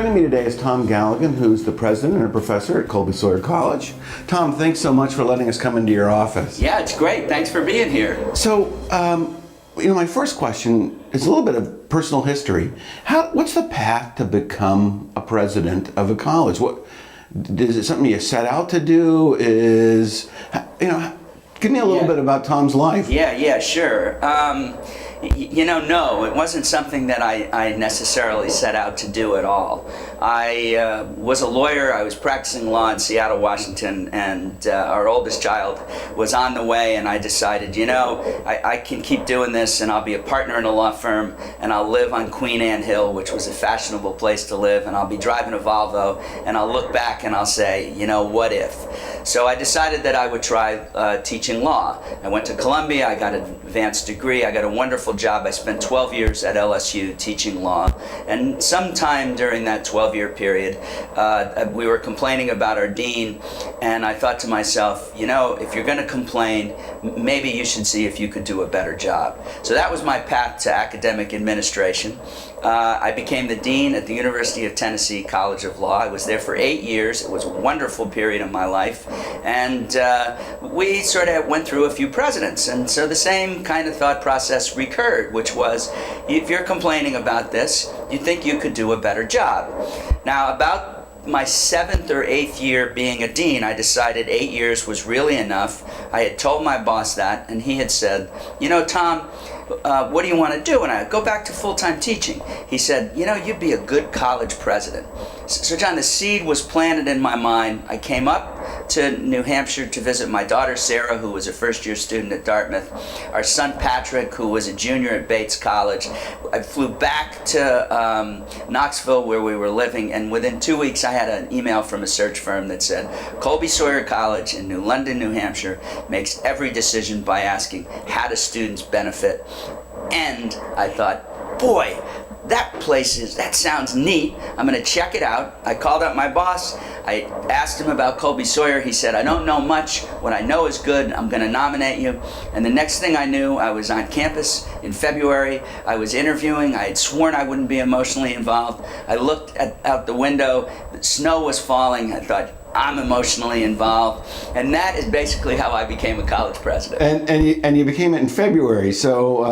Joining me today is Tom Galligan, who's the president and a professor at Colby Sawyer College. Tom, thanks so much for letting us come into your office. Yeah, it's great. Thanks for being here. So, my first question is a little bit of personal history. What's the path to become a president of a college? Is it something you set out to do? Give me a little bit about Tom's life. Yeah, sure. No, it wasn't something that I necessarily set out to do at all. I was a lawyer. I was practicing law in Seattle, Washington, and our oldest child was on the way, and I decided, I can keep doing this, and I'll be a partner in a law firm, and I'll live on Queen Anne Hill, which was a fashionable place to live, and I'll be driving a Volvo, and I'll look back and I'll say, what if? So I decided that I would try teaching law. I went to Columbia. I got an advanced degree. I got a wonderful job. I spent 12 years at LSU teaching law, and sometime during that 12-year period, we were complaining about our dean, and I thought to myself, if you're going to complain, maybe you should see if you could do a better job. So that was my path to academic administration. I became the dean at the University of Tennessee College of Law. I was there for 8 years. It was a wonderful period of my life, and we sort of went through a few presidents, and so the same kind of thought process recurred, which was, if you're complaining about this, you think you could do a better job. Now, about my 7th or 8th year being a dean, I decided 8 years was really enough. I had told my boss that, and he had said, Tom, what do you want to do? And I go back to full-time teaching. He said, you'd be a good college president. So John, the seed was planted in my mind. I came up to New Hampshire to visit my daughter Sarah, who was a first-year student at Dartmouth, our son Patrick, who was a junior at Bates College. I flew back to Knoxville, where we were living, and within 2 weeks I had an email from a search firm that said, Colby Sawyer College in New London, New Hampshire makes every decision by asking, how do students benefit? And I thought, boy, that sounds neat. I'm going to check it out. I called up my boss. I asked him about Colby Sawyer. He said, I don't know much. What I know is good. I'm going to nominate you. And the next thing I knew, I was on campus in February. I was interviewing. I had sworn I wouldn't be emotionally involved. I looked out the window. The snow was falling. I thought, I'm emotionally involved, and that is basically how I became a college president. And you became it in February, so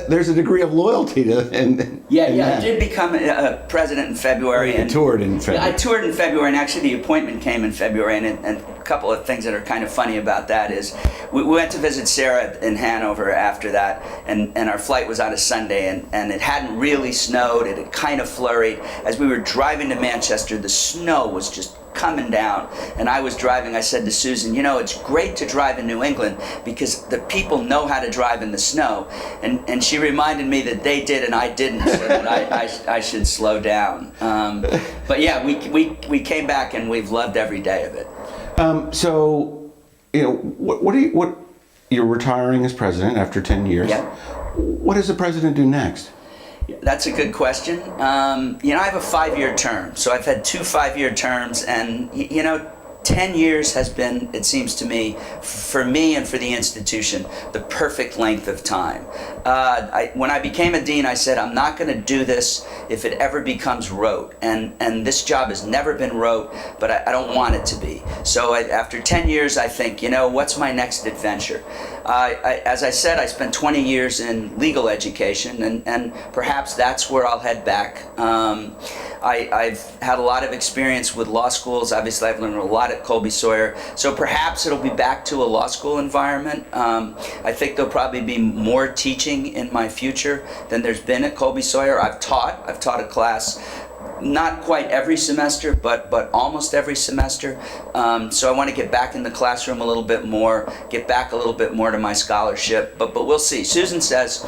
there's a degree of loyalty to. I did become a president in February. And toured in February. I toured in February, and actually the appointment came in February. And a couple of things that are kind of funny about that is we went to visit Sarah in Hanover after that, and our flight was on a Sunday, and it hadn't really snowed. It had kind of flurried. As we were driving to Manchester, the snow was just coming down, and I was driving. I said to Susan, it's great to drive in New England because the people know how to drive in the snow, and she reminded me that they did and I didn't, so that I should slow down. But yeah, we came back and we've loved every day of it. You're retiring as president after 10 years. Yeah. What does the president do next? That's a good question. I have a 5-year term, so I've had 2 5-year terms, and 10 years has been, it seems to me, for me and for the institution, the perfect length of time. When I became a dean, I said, I'm not going to do this if it ever becomes rote. And this job has never been rote, but I don't want it to be. So after 10 years, I think, what's my next adventure? As I said, I spent 20 years in legal education, and perhaps that's where I'll head back. I've had a lot of experience with law schools. Obviously, I've learned a lot at Colby Sawyer. So perhaps it'll be back to a law school environment. I think there'll probably be more teaching in my future than there's been at Colby Sawyer. I've taught a class, not quite every semester, but almost every semester. So I want to get back in the classroom a little bit more, get back a little bit more to my scholarship, but we'll see. Susan says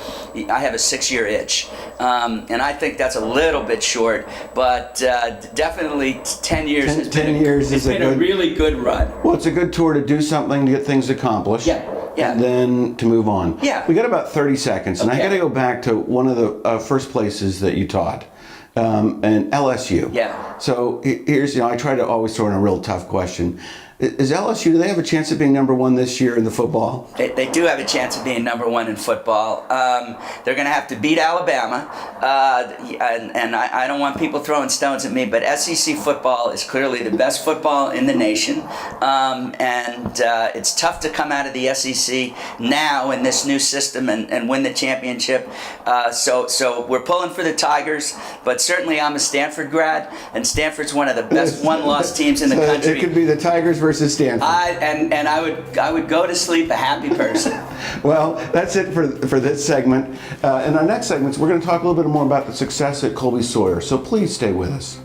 I have a 6-year itch, and I think that's a little bit short, but definitely 10 years has been a really good run. Well, it's a good tour to do something, to get things accomplished. Yeah. And then to move on. Yeah. We got about 30 seconds, and Okay. I got to go back to one of the first places that you taught. And LSU. Yeah. So here's, I try to always throw in a real tough question. Is LSU, do they have a chance of being number one this year in the football? They do have a chance of being number one in football. They're going to have to beat Alabama, and I don't want people throwing stones at me, but SEC football is clearly the best football in the nation, and it's tough to come out of the SEC now in this new system and win the championship. So we're pulling for the Tigers, but certainly I'm a Stanford grad, and Stanford's one of the best one-loss teams in the country. It could be the Tigers versus Stanford. I would go to sleep a happy person. Well, that's it for this segment. In our next segments, we're going to talk a little bit more about the success at Colby Sawyer. So please stay with us.